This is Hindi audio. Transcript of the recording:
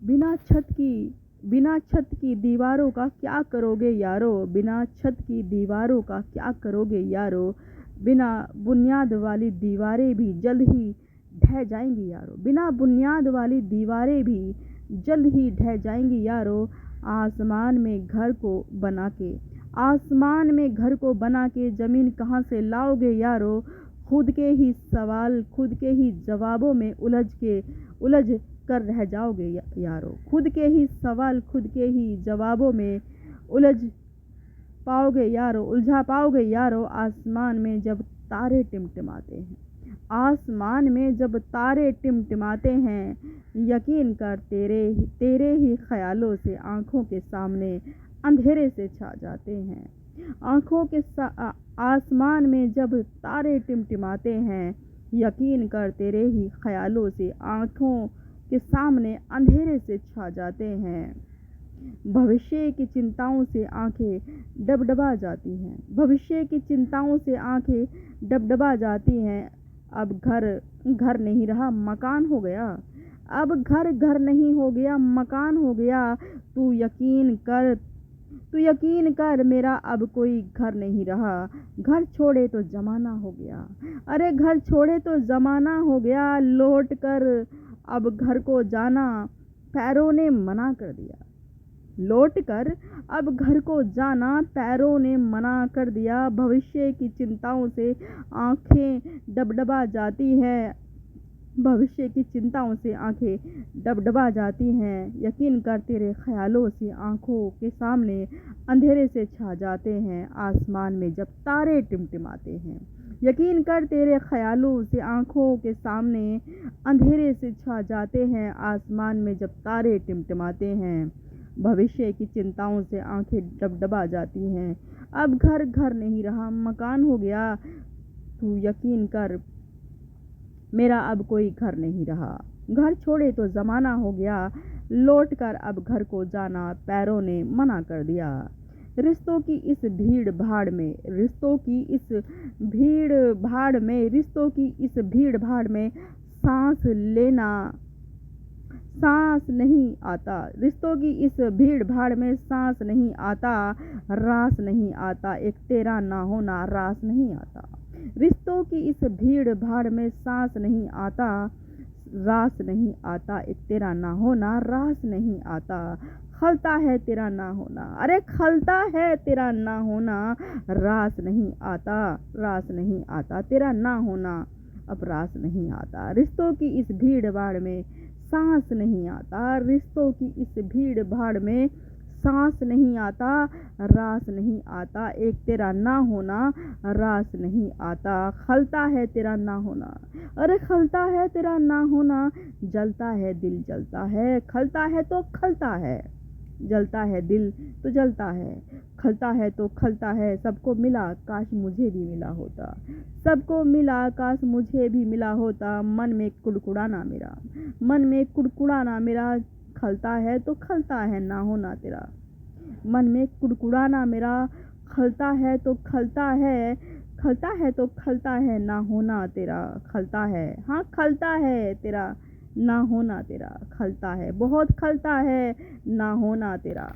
बिना छत की दीवारों का क्या करोगे यारो, बिना छत की दीवारों का क्या करोगे यारो, बिना बुनियाद वाली दीवारें भी जल्द ही ढह जाएंगी यारो, बिना बुनियाद वाली दीवारें भी जल्द ही ढह जाएंगी यारो। आसमान में घर को बना के आसमान में घर को बना के ज़मीन कहाँ से लाओगे यारो, खुद के ही सवाल खुद के ही जवाबों में उलझ कर रह जाओगे यारो, खुद के ही सवाल खुद के ही जवाबों में उलझा पाओगे यारो। आसमान में जब तारे टिमटिमाते हैं आसमान में जब तारे टिमटिमाते हैं, यकीन कर तेरे ही ख्यालों से आंखों के सामने अंधेरे से छा जाते हैं। आसमान में जब तारे टिमटिमाते हैं, यकीन कर तेरे ही ख्यालों से आंखों के सामने अंधेरे से छा जाते हैं। भविष्य की चिंताओं से आंखें डबडबा जाती हैं, भविष्य की चिंताओं से आंखें डबडबा जाती हैं। अब घर नहीं रहा मकान हो गया, अब घर नहीं हो गया मकान हो गया। तू यकीन कर मेरा अब कोई घर नहीं रहा, घर छोड़े तो जमाना हो गया, अरे घर छोड़े तो जमाना हो गया। लौट कर अब घर को जाना पैरों ने मना कर दिया, लौट कर अब घर को जाना पैरों ने मना कर दिया। भविष्य की चिंताओं से आंखें डबडबा जाती हैं, भविष्य की चिंताओं से आंखें डबडबा जाती हैं। यकीन कर तेरे ख्यालों से आंखों के सामने अंधेरे से छा जाते हैं। आसमान में जब तारे टिमटिमाते हैं, यकीन कर तेरे ख्यालों से आंखों के सामने अंधेरे से छा जाते हैं। आसमान में जब तारे टिमटिमाते हैं, भविष्य की चिंताओं से आंखें डबडबा जाती हैं। अब घर नहीं रहा मकान हो गया, तू यकीन कर मेरा अब कोई घर नहीं रहा, घर छोड़े तो जमाना हो गया। लौट कर अब घर को जाना पैरों ने मना कर दिया। रिश्तों की इस भीड़ भाड़ में सांस नहीं आता, रिश्तों की इस भीड़ भाड़ में सांस नहीं आता, रास नहीं आता, एक तेरा ना होना रास नहीं आता। रिश्तों की इस भीड़ भाड़ में सांस नहीं आता, रास नहीं आता, एक तेरा ना होना रास नहीं आता। खलता है तेरा ना होना, अरे खलता है तेरा ना होना, रास नहीं आता तेरा ना होना, अब रास नहीं आता। रिश्तों की इस भीड़ भाड़ में सांस नहीं आता, रिश्तों की इस भीड़ भाड़ में सांस नहीं आता, रास नहीं आता, एक तेरा ना होना रास नहीं आता। खलता है तेरा ना होना, अरे खलता है तेरा ना होना, जलता है दिल जलता है, खलता है तो खलता है, जलता है दिल तो जलता है, खलता है तो खलता है। सबको मिला काश मुझे भी मिला होता, सबको मिला काश मुझे भी मिला होता। मन में कुड़कुड़ाना मेरा, खलता है तो खलता है ना होना तेरा। मन में कुड़कुड़ाना मेरा, खलता है तो खलता है ना होना तेरा। खलता है, हाँ खलता है तेरा ना होना तेरा, खलता है बहुत खलता है ना होना तेरा।